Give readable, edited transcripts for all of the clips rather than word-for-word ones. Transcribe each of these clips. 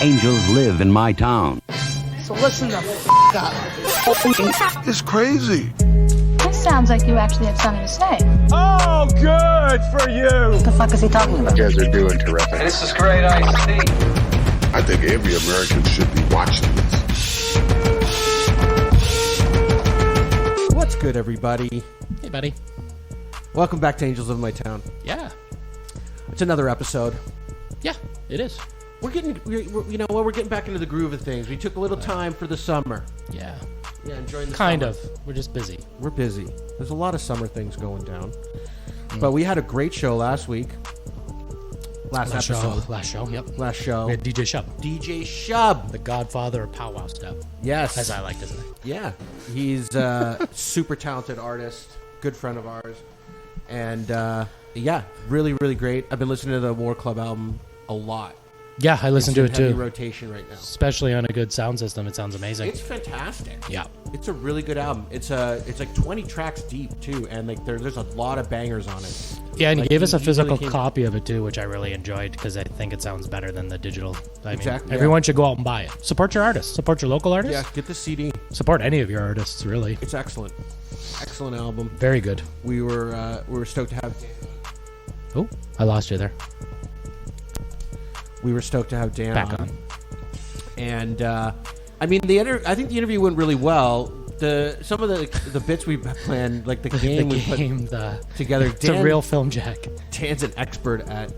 Angels live in my town. So listen the up. It's crazy. That sounds like you actually have something to say. Oh, good for you. What the fuck is he talking about? You guys are doing terrific. This is great IC. I think every American should be watching this. What's good, everybody? Hey, buddy. Welcome back to Angels of My Town. Yeah. It's another episode. Yeah, it is. We're getting back into the groove of things. We took a little time for the summer. Yeah. Yeah, enjoying the Kind summer. of. We're just busy. We're busy. There's a lot of summer things going down. But we had a great show last week. Last episode. Last show, yep. Last show. We had DJ Shub. DJ Shub. The godfather of powwow stuff. Yes. As I like to say. Yeah. He's a super talented artist. Good friend of ours. And, yeah, really, really great. I've been listening to the War Club album a lot. Yeah, I listen to it It's in heavy too. rotation right now. Especially on a good sound system. It sounds amazing. It's fantastic. Yeah. It's a really good album. It's like 20 tracks deep too, and like there's a lot of bangers on it. Yeah, and Like, he gave us a he physical really came- copy of it too, which I really enjoyed because I think it sounds better than the digital. I mean, Exactly, yeah. everyone should go out and buy it. Support your artists. Support your local artists. Yeah, get the CD. Support any of your artists, really. It's excellent. Excellent album. Very good. We were stoked to have. Oh, I lost you there. We were stoked to have Dan Back on. And I mean, I think the interview went really well. Some of the bits we planned, like the game we put together. It's a real film jack. Dan's an expert at.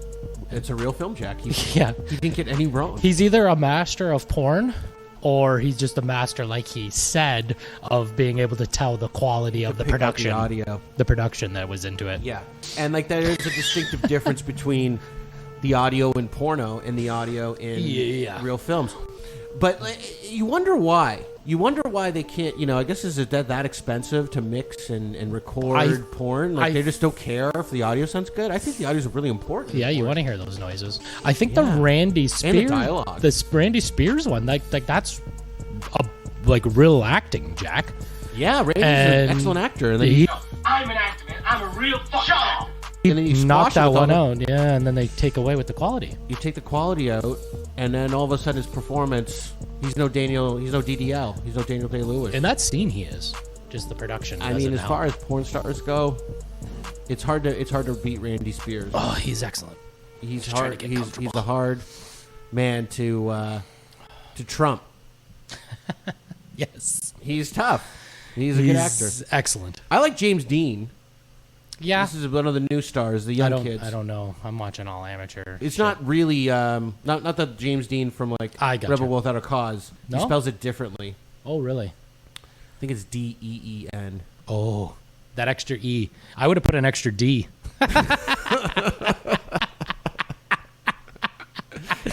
It's a real film jack. Yeah. He didn't get any wrong. He's either a master of porn or he's just a master, like he said, of being able to tell the quality of the pick out the production. audio. The production that was into it. Yeah, and like there is a distinctive difference between the audio in porno and the audio in real films. But you wonder why. You wonder why they can't. I guess is it that expensive to mix and record porn? Like they just don't care if the audio sounds good. I think the audio is really important. Yeah, you want to hear those noises. I think the Randy Spears, and the dialogue. the Randy Spears one, like that's real acting, Jack. Yeah, Randy's an excellent actor. And then I'm an actor, man. I'm a real fucking actor. and then you knocked squash it that with all one the- out, yeah, and then they take away with the quality. You take the quality out, and then all of a sudden his performance. He's no DDL. He's no Daniel Day-Lewis. In that scene, he is just the production. I mean, as far as porn stars go, it's hard to beat Randy Spears. Oh, he's excellent. He's Just trying to hard. get He's comfortable. a hard man to trump. Yes, He's tough. He's a good actor. Excellent. I like James Dean. Yeah, This is one of the new stars, the young kids. I don't know. I'm watching all amateur. It's shit. not really not the James Dean from like I gotcha. Rebel Without a Cause. No? He spells it differently. Oh, really? I think it's Deen. Oh, that extra E. I would have put an extra D.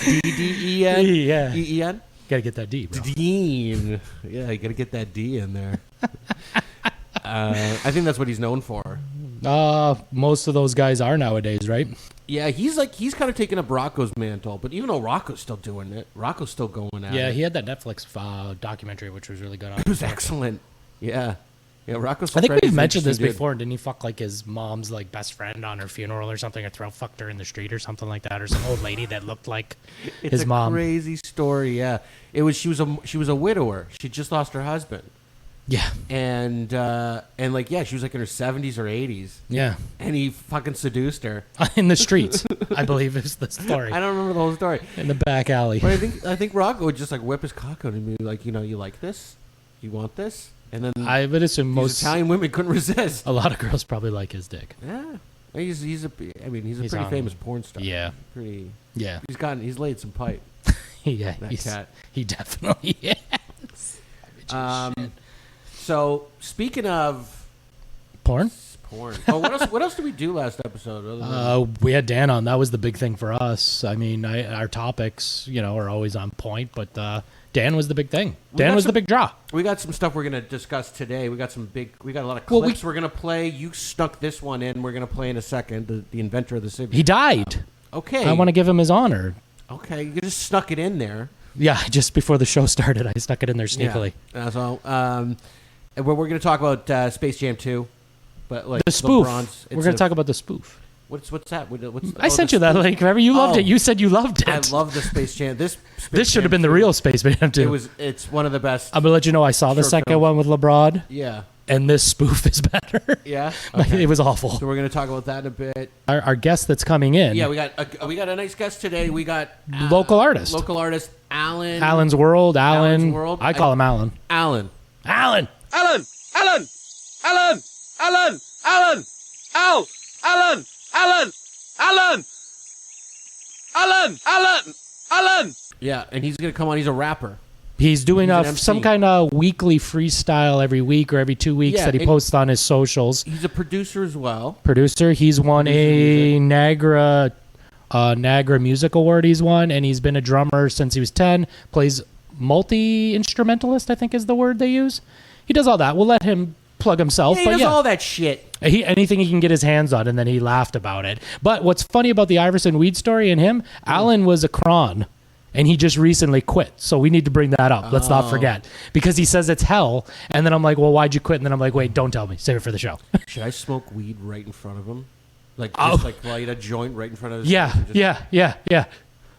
D-E-N? Yeah. E-E-N? Gotta get that D, bro. Dean. Yeah, you gotta get that D in there. I think that's what he's known for. Most of those guys are nowadays, right? Yeah, he's kind of taking up Rocco's mantle, but even though Rocco's still doing it, Rocco's still going at it. Yeah, he had that Netflix documentary, which was really good. It was excellent. Yeah. Yeah, Rocco's I think Freddy's we've mentioned this interesting dude. before. Didn't he fuck like his mom's like best friend on her funeral or something, or throw fucked her in the street or something like that, or some old lady that looked like It's his a mom? crazy story, yeah. She was a widower. She just lost her husband. Yeah, And she was like in her 70s or 80s. yeah, And he fucking seduced her. in the streets, I believe is the story. I don't remember the whole story. In the back alley. But I think Rocco would just like whip his cock out and be like, you like this? You want this? And then I would assume these most Italian women couldn't resist. a lot of girls probably like his dick. Yeah. He's a pretty on- famous porn star. Yeah. Pretty. Yeah, He's laid some pipe. yeah, That cat. he definitely is. So speaking of Porn. porn, what else did we do last episode? Other than- We had Dan on. That was the big thing for us. I mean, our topics, are always on point, but Dan was the big thing. Dan was the big draw. We got some stuff we're gonna discuss today. We got a lot of Well, clips we're gonna play. You snuck this one in. We're gonna play in a second. The inventor of the Sybian. He died. Okay. I want to give him his honor. Okay, you just snuck it in there. Yeah, just before the show started, I stuck it in there sneakily. Yeah. That's all. And we're going to talk about Space Jam 2, but like The spoof. LeBron's. We're going to talk about the spoof. What's that? I sent you that link. Remember, you loved it. You said you loved it. I love the Space Jam. This should have been the real Space Jam too. It's one of the best. I'm gonna let you know. I saw the second one with LeBron. Yeah. And this spoof is better. Yeah. Okay. It was awful. So we're gonna talk about that in a bit. Our guest that's coming in. Yeah, we got a nice guest today. We got local artist. Local artist Alan. Alan's World. Alan's World. I call him Alan. Alan. Alan. Alan! Alan! Alan! Alan! Alan! Al! Alan! Alan! Alan! Alan! Alan! Alan! Yeah, and he's gonna come on. He's a rapper. He's doing an some MC. kind of weekly freestyle every week or every 2 weeks that he posts on his socials. He's a producer as well. He's won a Niagara Music Award. He's won, and he's been a drummer since he was 10. Plays multi-instrumentalist, I think is the word they use. He does all that. We'll let him plug himself. Yeah, he does all that shit. Anything he can get his hands on, and then he laughed about it. But what's funny about the Iverson weed story and him, Alan was a cron. And he just recently quit. So we need to bring that up. Let's not forget. Because he says it's hell. And then I'm like, well, why'd you quit? And then I'm like, wait, don't tell me. Save it for the show. Should I smoke weed right in front of him? Like light a joint right in front of his Yeah.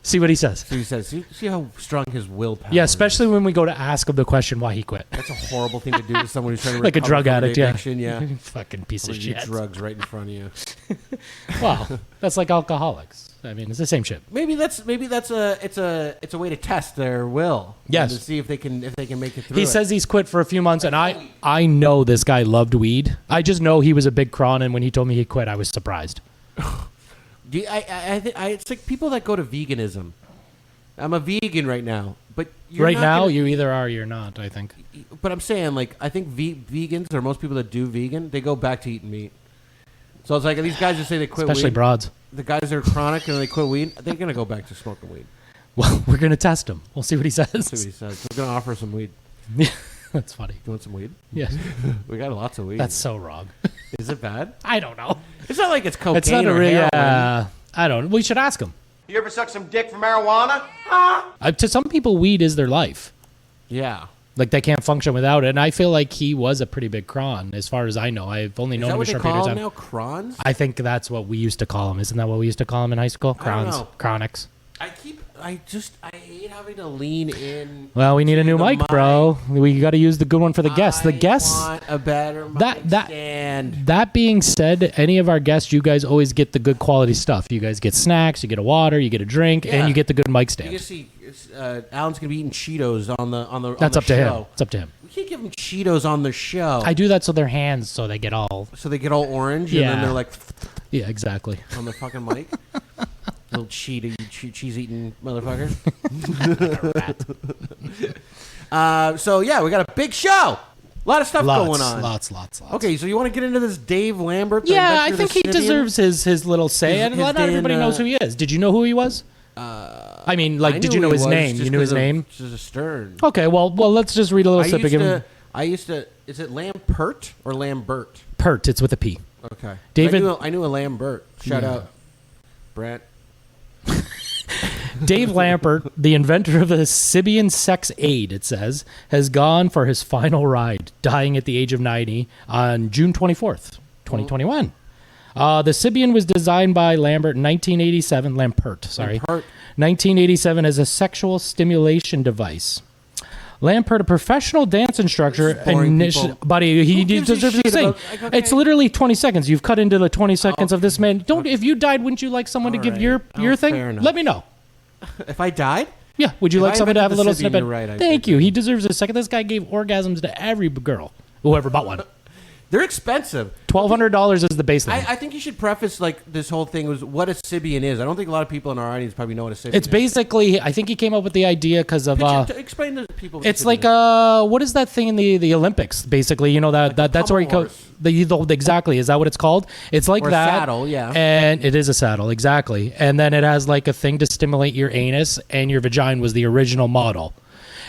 See what he says. So he says, see how strong his willpower Yeah, especially when we go to ask him the question why he quit. That's a horrible thing to do to someone who's trying to like a drug from an addict, addiction, yeah. Fucking piece of shit. Drugs right in front of you. Wow. That's like alcoholics. I mean, it's the same shit. Maybe that's a way to test their will. Yes. To see if they can make it through. He says he's quit for a few months, and I know this guy loved weed. I just know he was a big cron, and when he told me he quit, I was surprised. It's like people that go to veganism. I'm a vegan right now, but you either are or you're not, I think. But I'm saying, like, I think vegans, or most people that do vegan, they go back to eating meat. So it's like these guys that say they quit Especially weed. broads. The guys that are chronic and they quit weed, they're going to go back to smoking weed. Well, we're going to test him. We'll see what he says. That's what he says. We're going to offer some weed. That's funny. You want some weed? Yeah. We got lots of weed. That's so wrong. Is it bad? I don't know. It's not like it's cocaine It's not a or real. heroin. I don't. We should ask him. You ever suck some dick for marijuana? To some people, weed is their life. Yeah. Like they can't function without it. And I feel like he was a pretty big cron, as far as I know. I've only known him a short period of time. Is that what they call him now? Crons? I think that's what we used to call him. Isn't that what we used to call him in high school? Crons, know. chronics. I hate having to lean in. Well, we need a new mic, bro. We got to use the good one for the guests. The guests. I want a better mic stand. That being said, any of our guests, you guys always get the good quality stuff. You guys get snacks, you get a water, you get a drink, and you get the good mic stand. You can see Alan's gonna be eating Cheetos on the. That's on up the to show. him. It's up to him. We can't give him Cheetos on the show. I do that so their hands, so they get all. So they get all orange, and then they're like. Yeah, exactly. On the fucking mic. Little cheese-eating motherfucker. So yeah, we got a big show. A lot of stuff going on. Lots. Okay, so you want to get into this Dave Lampert? Yeah, I think he deserves his little say, and not everybody knows who he is. Did you know who he was? I mean, like, did you know his name? You knew his name? Just a Stern. Okay, well, let's just read a little snippet. I used to. Is it Lampert or Lambert? Pert. It's with a P. Okay. David. I knew a Lambert. Shout out, Brent. Dave Lampert, the inventor of the Sybian sex aid, it says, has gone for his final ride, dying at the age of 90 on June 24th, 2021. The Sybian was designed by Lampert in 1987. Lampert. 1987 as a sexual stimulation device. Lampert, a professional dance instructor, buddy, he deserves to say. It's literally 20 seconds. You've cut into the 20 seconds of this man. If you died, wouldn't you like someone to give your thing? Let me know. If I died? Yeah. Would you like someone to have a little snippet? Right, Thank you. He deserves a second. This guy gave orgasms to every girl who ever bought one. They're expensive. $1,200 is the baseline. I think you should preface like this whole thing was what a Sybian is. I don't think a lot of people in our audience probably know what a Sybian is. It's basically, I think he came up with the idea because of. Explain to people. It's like what is that thing in the Olympics? Basically, you know that's where he goes. Exactly. Is that what it's called? It's like or that. Saddle, yeah. And it is a saddle, exactly. And then it has like a thing to stimulate your anus, and your vagina was the original model.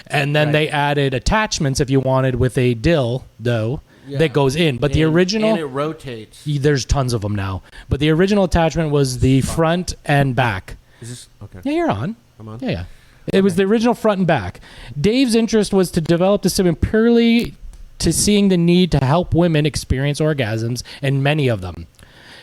And then they added attachments if you wanted with a dildo. Yeah. That goes in, but the original and it rotates. There's tons of them now, but the original attachment was the front and back. Is this okay? Yeah, you're on. I'm on. Yeah. It was the original front and back. Dave's interest was to develop the Sybian purely to seeing the need to help women experience orgasms, and many of them.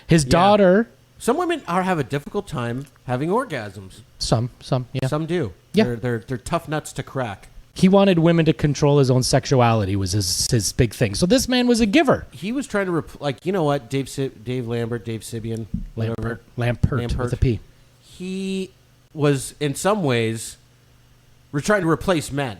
His daughter Some women have a difficult time having orgasms. Some, yeah. Some do. Yeah. They're tough nuts to crack. He wanted women to control his own sexuality was his big thing. So this man was a giver. He was trying to you know what? Dave Lampert, Dave Sybian, whatever. Lampert with a P. He was in some ways trying to replace men.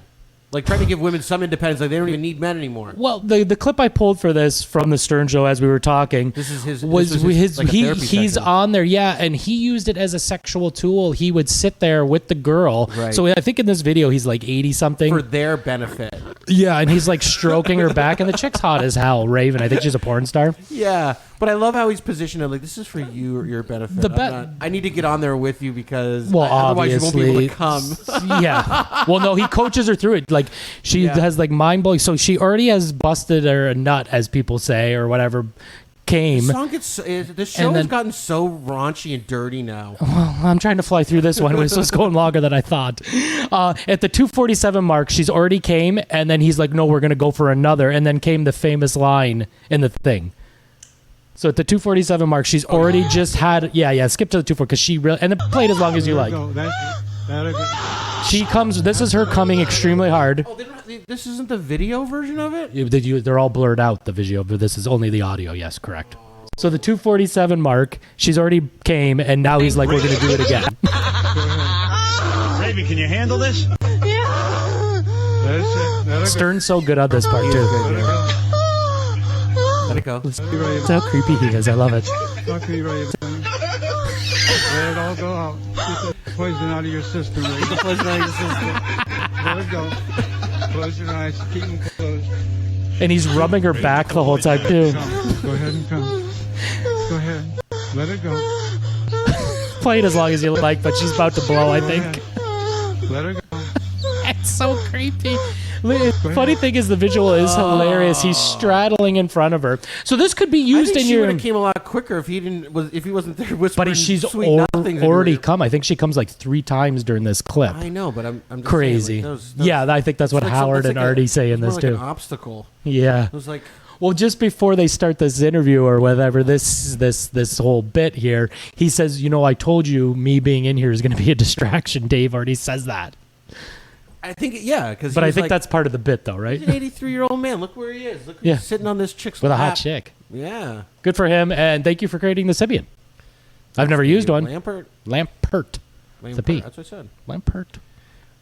Like trying to give women some independence, like they don't even need men anymore. Well, the clip I pulled for this from the Stern Show as we were talking, this is his like he's session. on there, yeah, and he used it as a sexual tool. He would sit there with the girl. Right. So I think in this video he's like 80 something for their benefit. Yeah, and he's like stroking her back, and the chick's hot as hell. Raven, I think she's a porn star. Yeah, but I love how he's positioned it like this is for you or your benefit. I need to get on there with you because otherwise you won't be able to come. Yeah. Well, no, he coaches her through it. Like she has like mind blowing. So she already has busted her a nut, as people say, or whatever. This show has gotten so raunchy and dirty now. Well, I'm trying to fly through this one. This was going longer than I thought. At the 2:47 mark, she's already came, and then he's like, "No, we're gonna go for another." And then came the famous line in the thing. So at the 2:47 mark, she's already just had. Yeah. Skip to the 2:4 because she really and it played as long as you like. She comes. This is her coming extremely hard. Oh, this isn't the video version of it? They're all blurred out, the video, but this is only the audio. Yes, correct. So the 2:47 mark, she's already came, and now he's like, we're going to do it again. Raven, can you handle this? Yeah. Stern's so good on this part, too. Let it go. That's how creepy he is. I love it. Let it all go out. Get the poison out of your system. Get the poison out of your system. Let it go. Close your eyes. Keep them closed. And he's rubbing her back the whole time, too. Go ahead and come. Go ahead. Let it go. Play it as long as you like, but she's about to blow, I think. Let her go. It's so creepy. Funny thing is, the visual is hilarious. He's straddling in front of her. So this could be used in your. She would have came a lot quicker if he wasn't there whispering. But she's sweet nothings already come. I think she comes like 3 times during this clip. I know, but I'm just crazy. Saying, like, yeah, I think that's what Howard and Artie say in this like too. An obstacle. Yeah. It was like. Well, just before they start this interview or whatever, this whole bit here, he says, I told you me being in here is going to be a distraction. Dave already says that. I think, because. But I think that's part of the bit, though, right? He's an 83-year-old man. Look where he is. Look, he's sitting on this chick's with lap. a hot chick. Yeah. Good for him, and thank you for creating the Sybian. I've never used one. Lampert. The P. That's what I said. Lampert.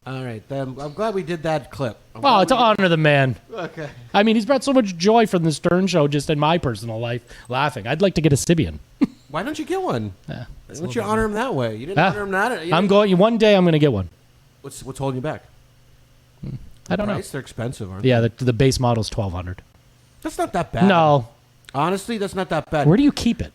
All right, then I'm glad we did that clip. Well, it's an honor the man. Okay. I mean, he's brought so much joy from the Stern Show just in my personal life, laughing. I'd like to get a Sybian. Why don't you get one? Yeah, why don't you honor him that way? You didn't honor him that. One day I'm going to get one. What's holding you back? I don't know. They're expensive, aren't they? The base model's $1,200. That's not that bad. No. Honestly, that's not that bad. Where do you keep it?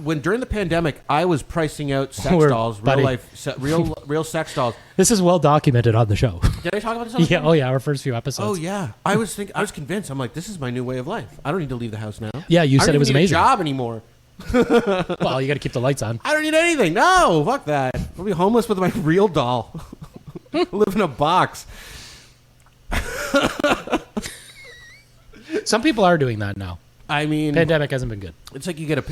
When during the pandemic, I was pricing out sex dolls, real sex dolls. This is well documented on the show. Did I talk about this? Yeah. Oh yeah, our first few episodes. Oh yeah. I was convinced. I'm like, this is my new way of life. I don't need to leave the house now. Yeah, you said it was amazing. I don't need a job anymore. Well, you got to keep the lights on. I don't need anything. No, fuck that. I'll be homeless with my real doll. Live in a box. Some people are doing that now. I mean, pandemic hasn't been good. It's like you get a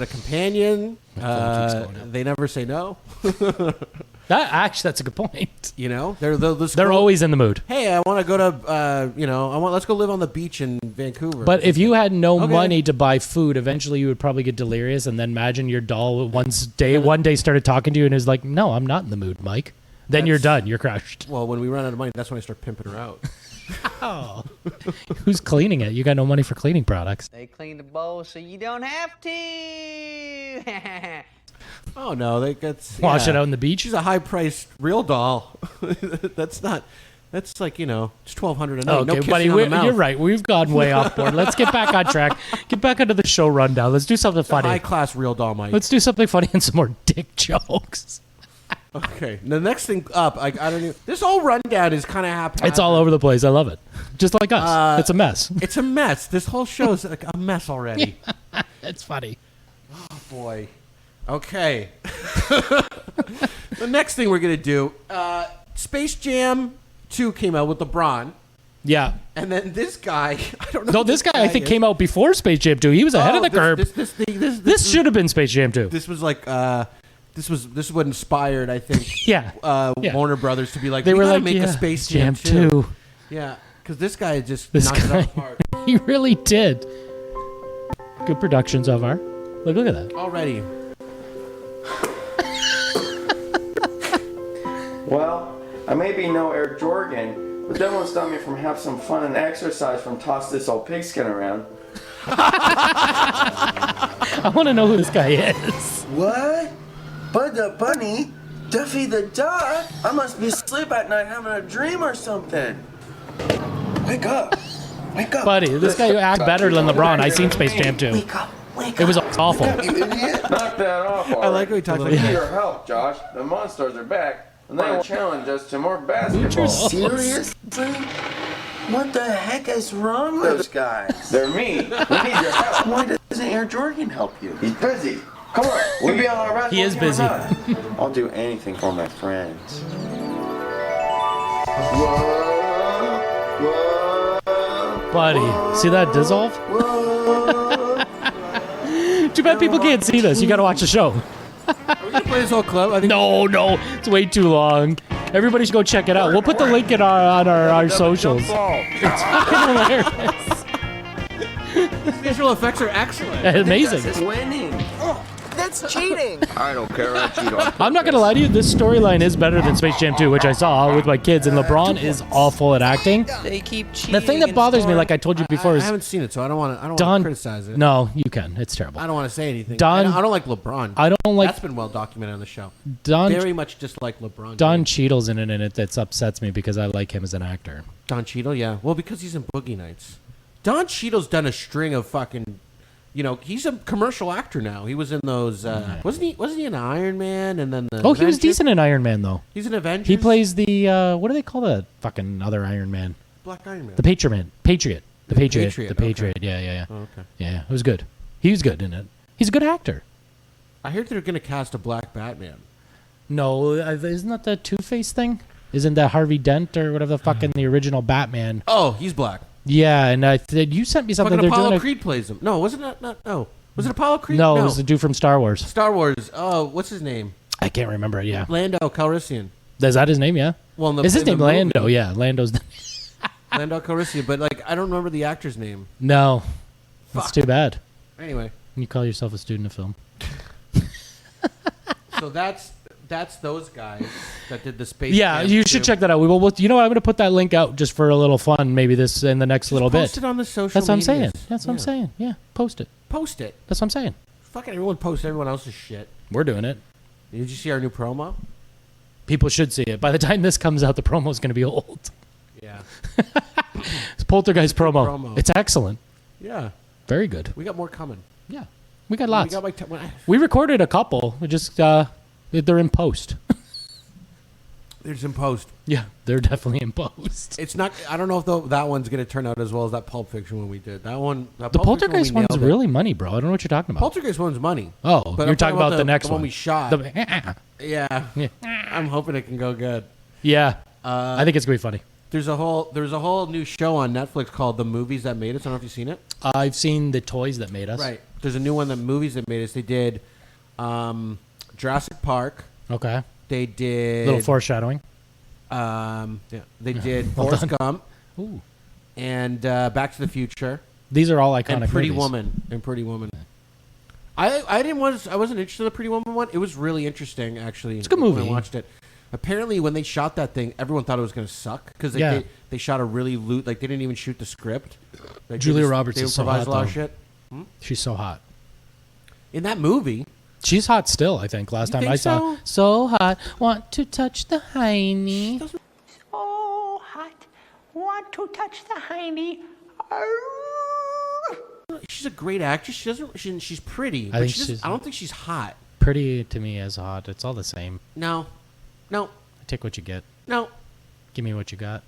companion. They never say no. That's a good point. They're always in the mood. Hey, I want to go to let's go live on the beach in Vancouver. But if you had no money to buy food, eventually you would probably get delirious, and then imagine your doll one day started talking to you and is like, "No, I'm not in the mood, Mike." Then you're done. You're crushed. Well, when we run out of money, that's when I start pimping her out. Oh. Who's cleaning it? You got no money for cleaning products. They clean the bowl so you don't have to. Oh no, wash it out on the beach. She's a high-priced real doll. That's like it's $1,200 a night. Okay, no kissing buddy, on the mouth. you're right. We've gone way off board. Let's get back on track. Get back onto the show rundown. Let's do something funny. High-class real doll, Mike. Let's do something funny and some more dick jokes. Okay, the next thing up, I don't know. This whole rundown is kind of haphazard. It's all over the place. I love it. Just like us. It's a mess. It's a mess. This whole show's like a mess already. It's funny. Oh, boy. Okay. The next thing we're going to do, Space Jam 2 came out with LeBron. Yeah. And then this guy, I don't know. No, this guy I think came out before Space Jam 2. He was ahead of the curve. This should have been Space Jam 2. This was like this was what inspired, I think. Yeah. Warner Brothers to be like, they we were gotta like, make a Space Jam 2. Yeah, because this guy just knocked it out apart. He really did. Good production so far. Look at that. Already. Well, I may be no Air Jordan, but that won't stop me from having some fun and exercise from toss this old pigskin around. I want to know who this guy is. What? Bud the Bunny? Duffy the Duck? I must be asleep at night having a dream or something. Wake up. Wake up. Buddy, this guy act better than LeBron. I seen Space Jam 2. Wake up. Wake It was up. awful. You idiot. Knock that off, I like how he talks We like need that. your help, Josh. The monsters are back, and they will challenge us to more basketball. Seriously? What the heck is wrong with those guys? They're me. We need your help. Why doesn't Air Jordan help you? He's busy. Come on, we'll be on our basketball He is team or busy. not. I'll do anything for my friends. Whoa, whoa, Buddy, see that dissolve? Too bad people can't see this. You got to watch the show. Are we gonna play this whole clip? I think No, it's way too long. Everybody should go check it out. We'll put the link in on our socials. It's fucking hilarious. visual effects are excellent. Amazing. It's winning. That's cheating. I don't care. I cheat on. I'm not gonna lie to you. This storyline is better than Space Jam 2, which I saw with my kids. And LeBron is awful at acting. They keep cheating. The thing that bothers me, like I told you before, I is haven't seen it, so I don't want to Don. criticize it. No, you can. It's terrible. I don't want to say anything. Don- I don't like LeBron. I don't like That's been well documented on the show. Don. Very much just like LeBron. Don Cheadle's in it. That upsets me because I like him as an actor. Don Cheadle, yeah. Well, because he's in Boogie Nights. Don Cheadle's done a string of fucking. You know, he's a commercial actor now. He was in those. Wasn't he in Iron Man and then the? Oh, he was Avengers? decent in Iron Man though. He's in Avengers. He plays the what do they call the fucking other Iron Man? Black Iron Man. The Patriot Man. Patriot. The Patriot. Patriot, The Patriot. okay. Yeah. Oh, okay. Yeah. It was good. He was good in it. He's a good actor. I heard they're gonna cast a Black Batman. No, isn't that the Two-Face thing? Isn't that Harvey Dent or whatever the fucking the original Batman? Oh, he's black. Yeah, and you sent me something. Fucking They're Apollo doing Creed plays him. No, wasn't it? No. Was it Apollo Creed? No, it was the dude from Star Wars. Star Wars. Oh, what's his name? I can't remember it. Yeah, Lando Calrissian. is that his name? Yeah. Well, in the, Is his in the name Lando? movie, Yeah, Lando's. Lando Calrissian. But like, I don't remember the actor's name. No, that's too bad. Anyway, You call yourself a student of film. so that's those guys that did the space. Yeah, Jam you 2. should check that out. We will. You know, what? I'm going to put that link out just for a little fun. Maybe this in the next little Post bit. it on the social. That's what I'm saying. medias. That's what I'm saying. Yeah, post it. Post it. That's what I'm saying. Fucking everyone posts everyone else's shit. We're doing it. Did you see our new promo? People should see it. By the time this comes out, the promo is going to be old. Yeah. It's Poltergeist promo. promo. It's excellent. Yeah. Very good. We got more coming. Yeah, we got lots. We got like We recorded a couple. We just they're in post. there's in post. Yeah, they're definitely in post. It's not. I don't know if that one's gonna turn out as well as that Pulp Fiction one we did. That one. The Poltergeist one's really money, bro. I don't know what you're talking about. Poltergeist one's money. Oh, But you're I'm talking about the next one one. we shot. The- Yeah. Yeah. I'm hoping it can go good. yeah. I think it's gonna be funny. There's a whole new show on Netflix called The Movies That Made Us. I don't know if you've seen it. I've seen the toys that made us. Right. There's a new one, The Movies That Made Us. They did Jurassic Park. Okay. They did Little foreshadowing. Yeah. They did Well Forrest done. Gump Ooh. and Back to the Future These are all iconic and Pretty movies. Woman. I wasn't interested in the Pretty Woman one. It was really interesting actually. It's a good when movie. I watched it. Apparently, when they shot that thing, everyone thought it was going to suck because they shot a really they didn't even shoot the script. Like, Julia Roberts they is so improvised hot, a lot of though. shit. She's so hot. In that movie, She's hot still, I think. Last You time think I saw. so? So hot. Want to touch the hiney. Oh, hot. Want to touch the hiney. she's a great actress. She's pretty, I but think she doesn't- she's- I don't think she's hot. Pretty to me is hot. It's all the same. No. I take what you get. No. Give me what you got.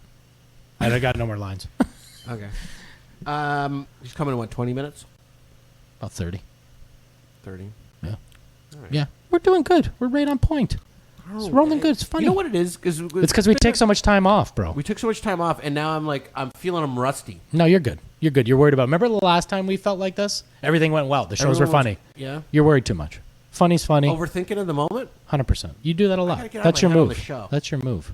I got no more lines. Okay. She's coming in what? 20 minutes? About 30. 30. Yeah. All right. Yeah. We're doing good. We're right on point. It's rolling good. It's funny. You know what it is? It's because we take so much time off, bro. We took so much time off, and now I'm feeling I'm rusty. No, you're good. You're good. You're worried about. Remember the last time we felt like this? Everything went well. The shows were funny. Yeah. You're worried too much. Funny's funny. Overthinking in the moment. 100%. You do that a lot. That's your move. show. That's your move.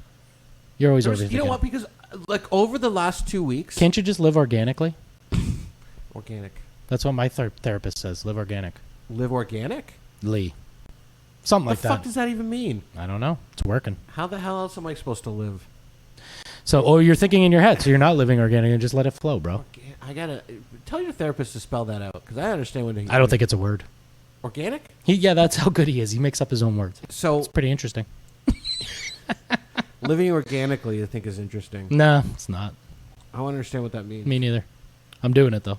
You're always overthinking. You know what? Because like over the last 2 weeks, can't you just live organically? Organic. That's what my therapist says. Live organic. Live organic? Lee. Something like that. What the fuck does that even mean? I don't know. It's working. How the hell else am I supposed to live? So, you're thinking in your head, so you're not living organic and just let it flow, bro. I gotta tell your therapist to spell that out because I understand what he. I don't think it's a word. Organic? Yeah, that's how good he is. He makes up his own words. So it's pretty interesting. Living organically, I think, is interesting. No, it's not. I don't understand what that means. Me neither. I'm doing it though.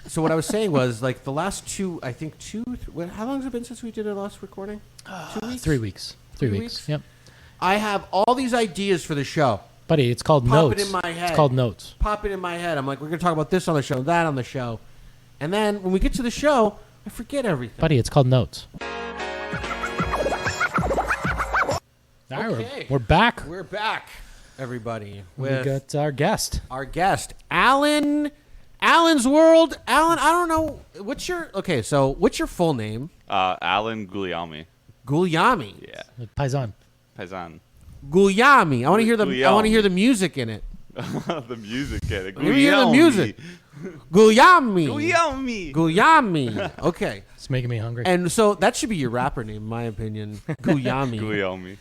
So what I was saying was like the last how long has it been since we did our last recording? 2 weeks? 3 weeks. 3 weeks. Yep. I have all these ideas for the show. Buddy, it's called Pop notes. it in my head. It's called notes. Pop it in my head. I'm like, we're going to talk about this on the show, that on the show. And then when we get to the show, I forget everything. Buddy, it's called notes. All right, Okay. we're back. We're back, everybody. We got our guest. Alan. Alan's World. Alan, I don't know. What's your full name? Alan Guglielmi. Guglielmi. Yeah. Paisan. Guglielmi. I want to hear the music in it. The music in it. Let me hear the music. Guglielmi. Okay. It's making me hungry. And so that should be your rapper name, in my opinion. Guglielmi.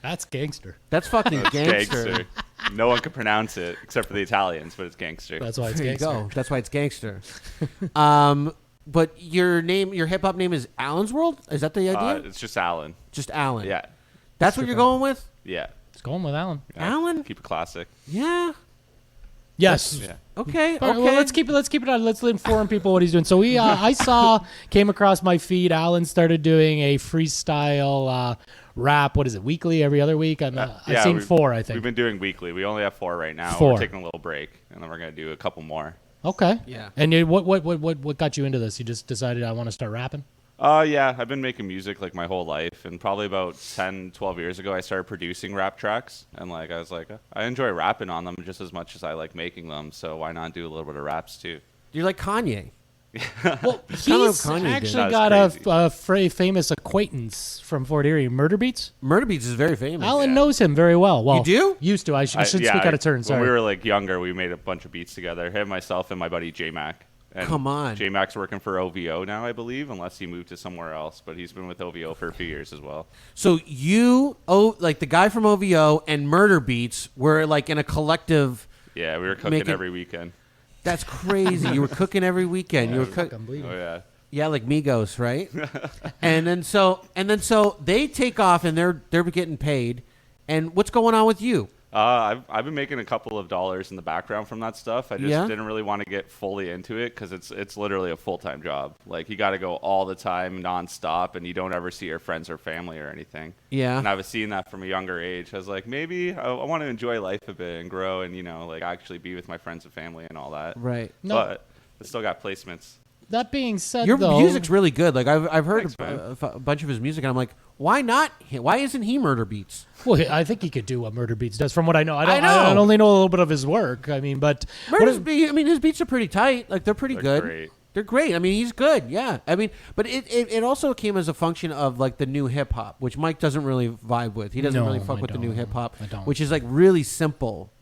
That's gangster. That's fucking gangster. No one can pronounce it except for the Italians, but it's gangster. That's why it's There gangster. you go. That's why it's gangster. But your hip hop name is Alan's World? Is that the idea? It's just Alan. Just Alan. Yeah. That's what you're going with? Yeah. It's going with Alan. Yeah. Alan? Keep it classic. Yeah. Yes. Yeah. Okay. All right, well, let's keep it on. Let's inform people what he's doing. So came across my feed. Alan started doing a freestyle rap. What is it? Weekly, every other week? I've seen 4, I think. We've been doing weekly. We only have 4 right now. 4. We're taking a little break, and then we're going to do a couple more. Okay. Yeah. And what got you into this? You just decided I want to start rapping? Yeah, I've been making music like my whole life, and probably about 10, 12 years ago, I started producing rap tracks, and I was like, I enjoy rapping on them just as much as I like making them, so why not do a little bit of raps too? You're like Kanye. Well, he's actually got a famous acquaintance from Fort Erie, Murder Beats. Murder Beats is very famous. Alan knows him very well. Well, you do? Used to. I should speak out of turn. Sorry. When we were younger, we made a bunch of beats together. Him, myself, and my buddy J-Mac. And Come on. J-Mac's working for OVO now, I believe, unless he moved to somewhere else. But he's been with OVO for a few years as well. So the guy from OVO and Murder Beats were in a collective. Yeah, we were cooking every weekend. That's crazy. You were cooking every weekend. You were cooking. Oh yeah. Yeah, like Migos, right? and then so they take off and they're getting paid. And what's going on with you? I've been making a couple of dollars in the background from that stuff. I just didn't really want to get fully into it because it's literally a full-time job. You got to go all the time, nonstop, and you don't ever see your friends or family or anything. Yeah. And I was seeing that from a younger age. I was like, maybe I want to enjoy life a bit and grow and actually be with my friends and family and all that. Right. But I still got placements. That being said, your though, music's really good. I've heard Thanks, a bunch of his music, and I'm like, why not? Why isn't he Murder Beats? Well, I think he could do what Murder Beats does. From what I know, I know. I only know a little bit of his work. I mean, but his beats are pretty tight. They're pretty good. Great. They're great. I mean, he's good. Yeah. I mean, but it also came as a function of the new hip hop, which Mike doesn't really vibe with. He doesn't really fuck with the new hip hop, which is really simple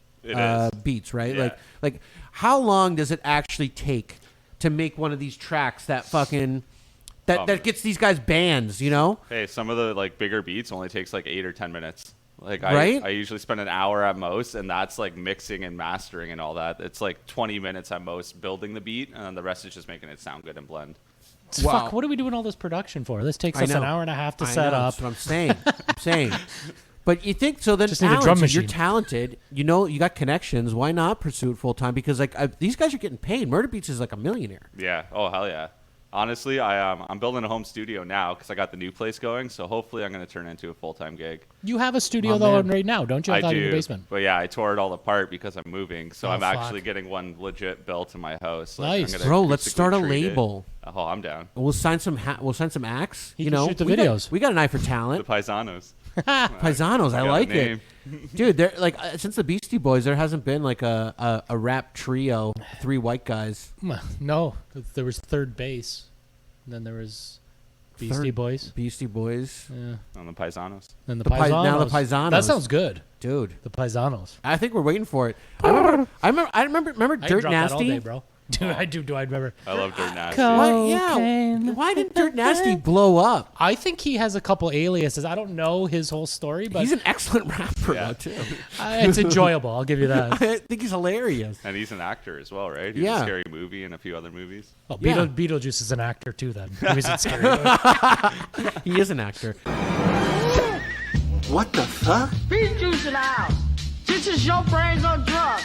beats, right? Yeah. Like how long does it actually take to make one of these tracks that fucking that gets these guys bands, Hey, some of the bigger beats only takes 8 or 10 minutes. Right? I usually spend an hour at most, and that's mixing and mastering and all that. It's 20 minutes at most building the beat, and then the rest is just making it sound good and blend. Wow. Fuck, what are we doing all this production for? This takes us an hour and a half to set up. That's what I'm saying. But you think so? Then just need a drum machine. You're talented. You got connections. Why not pursue it full time? Because these guys are getting paid. Murder Beats is a millionaire. Yeah. Oh hell yeah. Honestly, I'm building a home studio now because I got the new place going. So hopefully I'm going to turn it into a full-time gig. You have a studio though right now, don't you? I thought do. in your basement. But yeah, I tore it all apart because I'm moving. So I'm fuck. actually getting one legit built in my house. Nice. I'm gonna Bro, let's start a treat it. label. Oh, I'm down. We'll sign some acts. He you can know, shoot the we videos. we got an eye for talent. The Paisanos. Paisanos, I got a like it, name. dude. They're like since the Beastie Boys, there hasn't been like a rap trio, 3 white guys. No, there was Third Base, and then there was Beastie Boys. Beastie Boys. Yeah. On the Paisanos. Then the Paisanos. Now the Paisanos. That sounds good, dude. The Paisanos. I think we're waiting for it. I remember I Dirt dropped Nasty. that all day, bro. Dude, I do. Do I remember? I love Dirt Nasty. Why didn't Dirt Nasty blow up? I think he has a couple aliases. I don't know his whole story, but He's an excellent rapper, though, too. It's enjoyable. I'll give you that. I think he's hilarious. And he's an actor as well, right? He's Yeah. a Scary Movie and a few other movies. Oh, Yeah. Beetlejuice is an actor too. Then he was in Scary Movie. He is an actor. What the fuck? Beet juice in the house. This is your brains on drugs.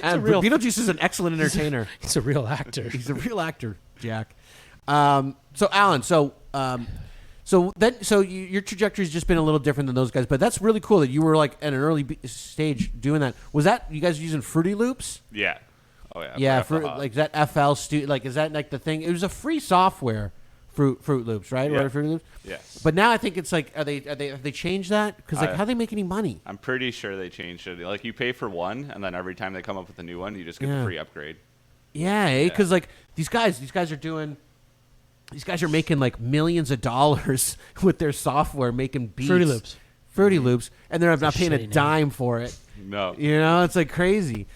And Beetlejuice is an excellent entertainer. He's a real actor. He's a real actor, Jack. So Alan, your trajectory's just been a little different than those guys, but that's really cool that you were like at an early stage doing that. Was that you guys using Fruity Loops? Yeah. Oh yeah. Yeah, like that FL Studio. Like, is that like the thing? It was a free software, Fruit Loops, right? Yeah. Or Fruity Loops. Yes. But now I think it's like, have they changed that? Because like, how do they make any money? I'm pretty sure they changed it. Like you pay for one, and then every time they come up with a new one, you just get the free upgrade. Yeah, because like these guys are making like millions of dollars with their software, making beats. Fruity Loops, and they're not paying a dime for it. No. You know, it's like crazy.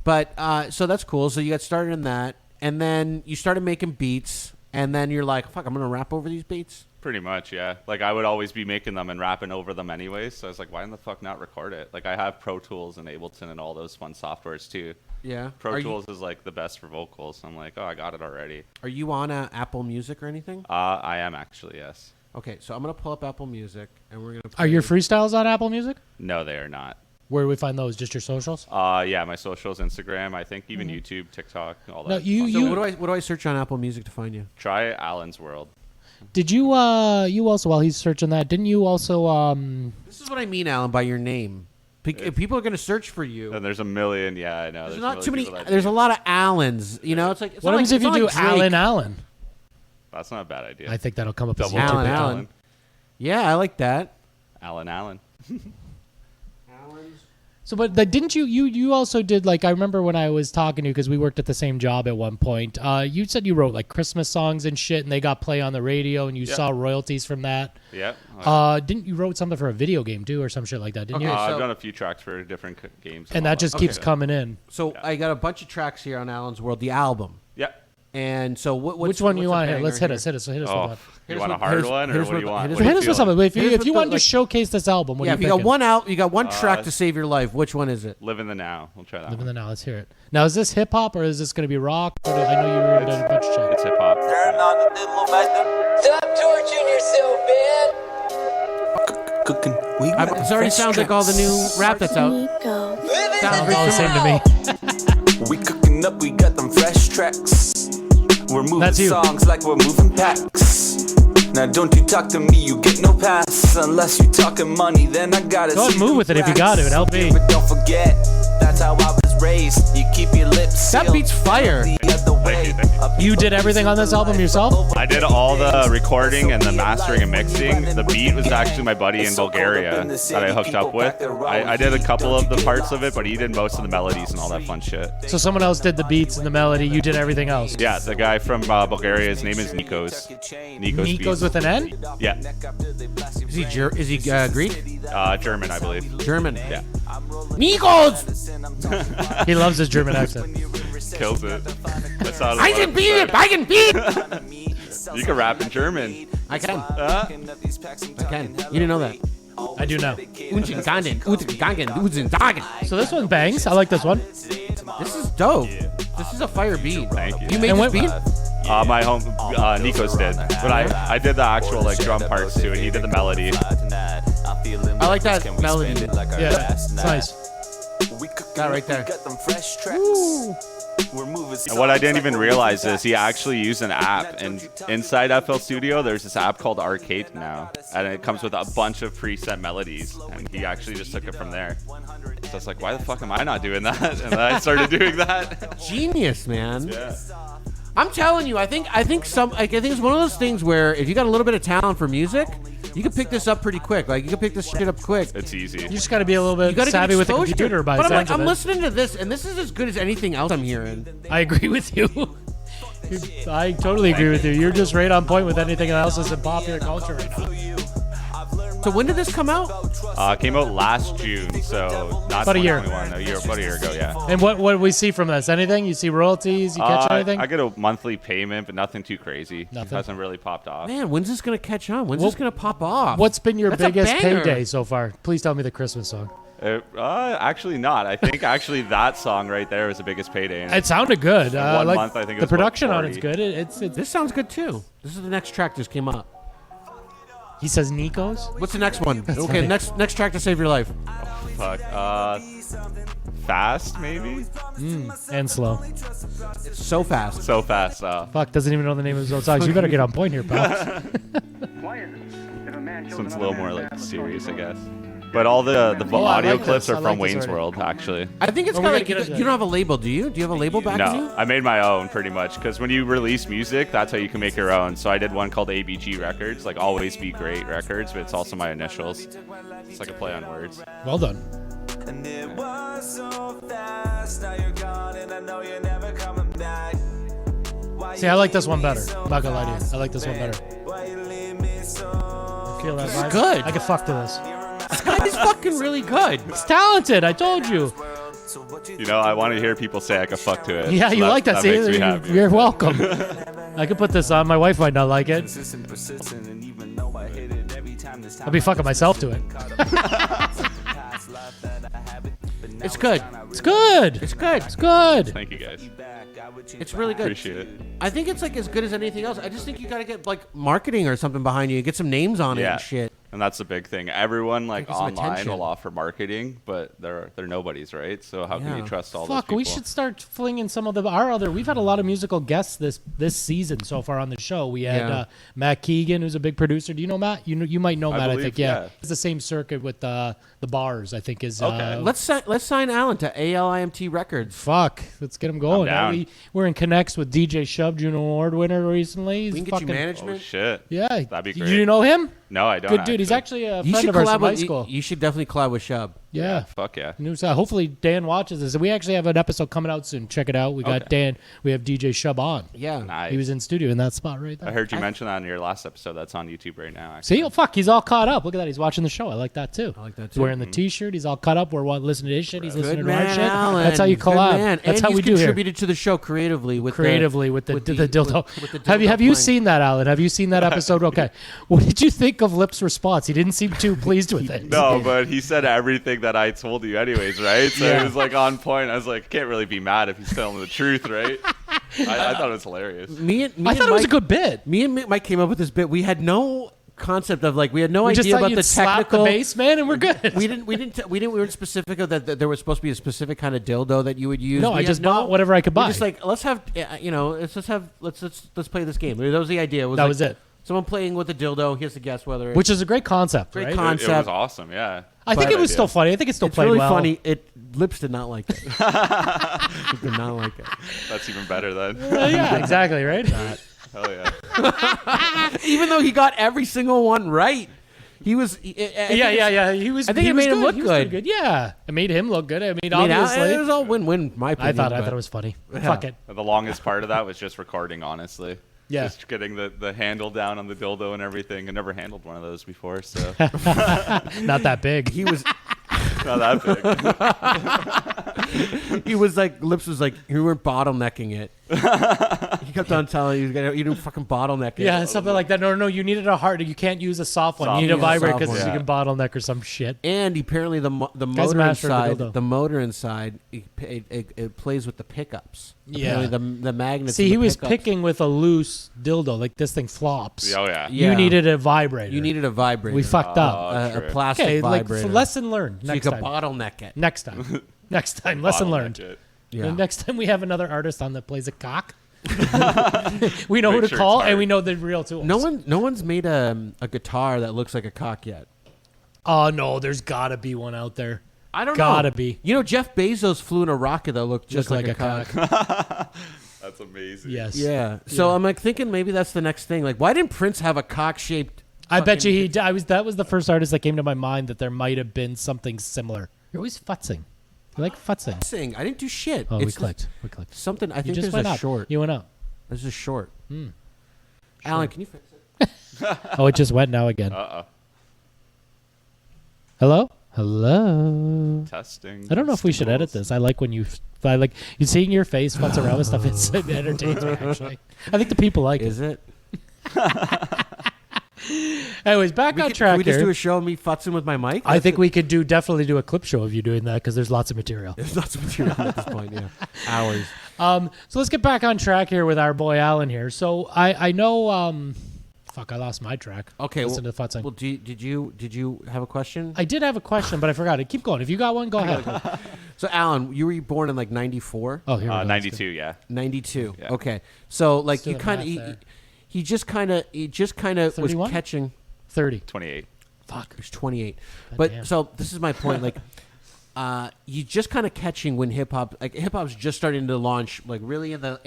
But so that's cool. So you got started in that, and then you started making beats, and then you're like, fuck, I'm going to rap over these beats? Pretty much, yeah. Like, I would always be making them and rapping over them anyways, so I was like, why in the fuck not record it? Like, I have Pro Tools and Ableton and all those fun softwares, too. Yeah. Pro Tools is, like, the best for vocals, so I'm like, oh, I got it already. Are you on Apple Music or anything? I am, actually, yes. Okay, so I'm going to pull up Apple Music, and we're going to Are your freestyles on Apple Music? No, they are not. Where do we find those? Just your socials? Yeah, my socials, Instagram, I think even YouTube, TikTok, all that. So what do I search on Apple Music to find you? Try Alan's World. Did you you also, while he's searching that, didn't you also This is what I mean, Alan, by your name. People are going to search for you. And there's a million, yeah, I know. There's not too many. There's a lot of Allens. You know, it's like. what happens if you do Allen? That's not a bad idea. I think that'll come up as Double YouTube. Allen. Yeah, I like that. Alan. So, but didn't you also did, like, I remember when I was talking to you, because we worked at the same job at one point, you said you wrote like Christmas songs and shit, and they got play on the radio, and you saw royalties from that. Yep. Didn't you wrote something for a video game too, or some shit like that, didn't you? I've done a few tracks for different games. And that just keeps coming in. So I got a bunch of tracks here on Alan's World, the album. Yep. And so which one you want to hit? Let's hit us. Hit us with one. You want a hard one, or what do you want? Hit us with something. If you want to showcase this album, what are you if you got one track to save your life, which one is it? Live in the Now. We'll try that. Live in the Now. Let's hear it. Now, is this hip hop or is this going to be rock? I know you were into a bunch of shit. It's hip hop. Stop torturing yourself, man. Cooking. It already sounds like all the new rap that's out. Sounds all the same to me. We cooking up, we got them fresh tracks. We're moving songs like we're moving packs. Now don't you talk to me, you get no pass. Unless you talking money, then I gotta go ahead and move with it if you got it, LP. But don't forget, that's how I was raised. You keep your lips sealed. That beat's fire. You did everything on this album yourself? I did all the recording and the mastering and mixing. The beat was actually my buddy in Bulgaria that I hooked up with. I did a couple of the parts of it, but he did most of the melodies and all that fun shit. So someone else did the beats and the melody, you did everything else? Yeah, the guy from Bulgaria, his name is Nikos. Nikos with an N? Yeah. Is he Greek? German, I believe. German. Yeah. Nikos! He loves his German accent. Kills it. I can beat it! I can beat it! You can rap in German. I can. I can. You didn't know that. I do know. So this one bangs. I like this one. This is dope. This is a fire beat. Thank you. You made this beat? My home, Nikos did. But I did the actual like drum parts to it. He did the melody. I like that melody. Yeah, it's nice. Got it right there. Got them fresh tracks. And what I didn't even realize is he actually used an app, and inside FL Studio, there's this app called Arcade now, and it comes with a bunch of preset melodies, and he actually just took it from there. So it's like, why the fuck am I not doing that? And then I started doing that. Genius, man. Yeah. I'm telling you, I think it's one of those things where if you got a little bit of talent for music, you can pick this up pretty quick. Like, you can pick this shit up quick. It's easy. You just got to be a little bit savvy with the computer by the But sounds of I'm it. listening to this, and this is as good as anything else I'm hearing. I agree with you. I totally agree with you. You're just right on point with anything else that's in popular culture right now. So when did this come out? Came out last June, so not About a year. 2021, about a year ago, yeah. And what do we see from this? Anything? You see royalties? You catch anything? I get a monthly payment, but nothing too crazy. Nothing? It hasn't really popped off. Man, when's this going to catch on? When's this going to pop off? What's been your That's a biggest banger. payday so far? Please tell me the Christmas song. Actually not. I think actually that song right there was the biggest payday. It sounded good. One like month, I think it the was production about on it's 40. good. This sounds good too. This is the next track just came up. He says Nico's. What's the next one? That's Okay, funny. next track to save your life. Fuck. Fast maybe. And slow. It's so fast. So fast. Fuck, doesn't even know the name of his own songs. You better get on point here, pal. This one's a little more like serious, I guess. But all the audio like clips this. are I from like this Wayne's already. World, actually. I think it's Well, kind we're of like gonna get you into don't have a label, do you? Do you have a label back in you? No, I made my own pretty much because when you release music, that's how you can make your own. So I did one called ABG Records, like Always Be Great Records, but it's also my initials. It's like a play on words. Well done. And it was so fast, now you're gone and I know you're never coming back. See, I like this one better. I'm not gonna lie to you. I like this one better. I feel that This is vibe. good. I can fuck to this. This guy is fucking really good. He's talented. I told you. You know, I want to hear people say I can fuck to it. Yeah, so you like that. See, makes me happy. you're welcome. I could put this on. My wife might not like it. I'll be fucking myself to it. It's good. It's good. It's good. It's good. Thank you guys. It's really good. Appreciate it. I think it's like as good as anything else. I just think you gotta get like marketing or something behind you. Get some names on it Yeah. and shit. And that's the big thing. Everyone like Get some online attention. will offer marketing, but they're nobodies, right? So how can Yeah. you trust all those Fuck, people? we should start flinging some of our other. We've had a lot of musical guests this season so far on the show. We had Yeah. Matt Keegan, who's a big producer. Do you know Matt? You might know Matt. I believe, think yeah. yeah. It's the same circuit with the bars. I think is Okay. Let's sign Alan to ALIMT Records. Fuck, let's get him going. I'm down. We're in connects with DJ Shub, Juno Award winner recently. He's We can get you fucking- Oh management. shit. Yeah, That'd be great. You know him? No, I don't. Good dude. He's actually a friend of ours from high school. You should definitely collab with Shub. Yeah. Fuck yeah. News. Hopefully Dan watches this. We actually have an episode coming out soon. Check it out. We got Dan. We have DJ Shub on. Yeah. Nice. He was in studio in that spot right there. I heard you mention that in your last episode. That's on YouTube right now. Actually. See, oh, fuck, he's all caught up. Look at that. He's watching the show. I like that too. I like that He's too. wearing the T-shirt. He's all cut up. We're listening to his shit. He's listening Good to our man, shit. Alan. That's how you Good collab. man. That's and how we he's do here. contributed to the show creatively with Creatively with the dildo. with the Have you dildo playing. seen that, Alan? Have you seen that episode? Okay. What did you think of Lip's response? He didn't seem too pleased with it. No, but he said everything that I told you anyways, right? So Yeah. it was like on point. I was like, can't really be mad if he's telling the truth, right? I thought it was hilarious. I thought it was a good bit. Me and Mike came up with this bit. We had no concept of like we had no We just idea thought about you'd the slap technical the bass, man, and we're good. We weren't specific of that there was supposed to be a specific kind of dildo that you would use. No, We I had just bought whatever I could buy. We're just like let's have let's play this game. That was the idea. That was it. Someone playing with a dildo. He has to guess whether Which is a great concept, Great right? concept. It was awesome, yeah. I think Good it was idea. still funny. I think it still It's played really well. funny. Lips did not like it. He did not like it. That's even better then. Yeah, exactly, right? Hell yeah. Even though he got every single one right, he was. Yeah. He was. I think he it was made him good. look He was pretty good. Yeah, it made him look good. I mean, I mean, obviously, it was all win-win. In my opinion, I thought it was funny. Yeah. Fuck it. The longest part of that was just recording, honestly. Yeah. Just getting the handle down on the dildo and everything. I never handled one of those before, so. Not that big. He was. Not that big. He was like, Lips was like, you weren't bottlenecking it. He kept on telling you didn't fucking bottleneck it. Yeah, something like that. No, you needed a hard. You can't use a soft one. You need a vibrate because you can bottleneck or some shit. And apparently the motor mastered the inside, dildo. the motor inside, it plays with the pickups. Yeah. Apparently the magnets. See, and he the was pickups. picking with a loose dildo. Like this thing flops. Oh, yeah. Yeah. You needed a vibrator. You needed a vibrator. We fucked up. A plastic Okay, like vibrator. lesson learned. So you Next could time. bottleneck it. Next time. Next time. Lesson Bottleneck learned. it. Yeah. The next time we have another artist on that plays a cock, we know who to call, and we know the real tools. No one's made a guitar that looks like a cock yet. Oh no, there's gotta be one out there. I don't know. Gotta be. You know, Jeff Bezos flew in a rocket that looked just like a cock. That's amazing. Yes. Yeah. So I'm like thinking maybe that's the next thing. Like, why didn't Prince have a cock-shaped? I bet you that was the first artist that came to my mind that there might have been something similar. You're always futzing. You like futzing. I didn't do shit. Oh, It's we clicked. Something. I You think just there's went a up. short. You went up. There's a short. Sure. Alan, can you fix it? Oh, it just went now again. Hello? Hello. Testing. I don't know if we should edit this. I like when you seeing your face futz around with stuff. It entertains me, actually. I think the people like it. Is it? Anyways, back on track Can we just here. do a show of me futzing with my mic? I think we could definitely do a clip show of you doing that because there's lots of material. There's lots of material at this point, yeah. Hours. So let's get back on track here with our boy Alan here. So I know fuck, I lost my track. Okay. Listen to the futzing. Well, did you have a question? I did have a question, but I forgot it. Keep going. If you got one, go ahead. So, Alan, you were born in like 94? Oh, here we go. 92, yeah. 92. Yeah. Okay. So, like, Let's do you the kind math of there. he just kind of was 31? catching 30. 28. Fuck. He's 28. God But damn. so this is my point. Like, you just kind of catching when hip hop's just starting to launch, like really in the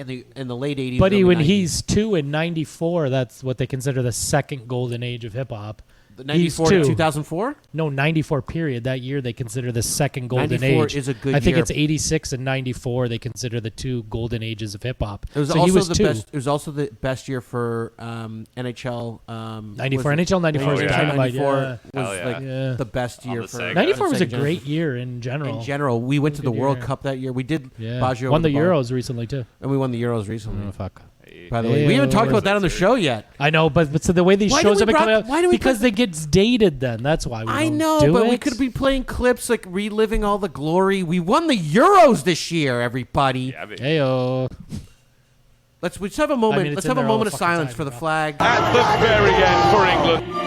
late 80s. Buddy, early when 90s. he's 2 in 94, that's what they consider the second golden age of hip hop. The 94 to 2004? No, 94 period. That year they consider the second golden 94 age. is a good I think year. it's 86 and 94 they consider the two golden ages of hip hop. It was so also he was the 2. best. It was also the best year for NHL. 94 NHL 94 is yeah. dynamite. 94 Yeah. was Hell like yeah. the best On year the for Sega. 94 was a Sega great Genesis. year in general. In general, we went to the Good World year. Cup that year. We did Yeah. Baggio Won the over bar. Euros recently too. And we won the Euros recently. Oh, fuck. By the way, we haven't talked about that on the show yet. I know, but so the way these Why shows do have we been coming brought- out why do we because put- they get dated. Then that's why we I don't know, do but it. we could be playing clips like reliving all the glory. We won the Euros this year, everybody. Yeah, baby. Heyo. Let's have a moment. I mean, it's let's in have a there all moment the of fucking silence time, for the bro. flag. At the very end for England.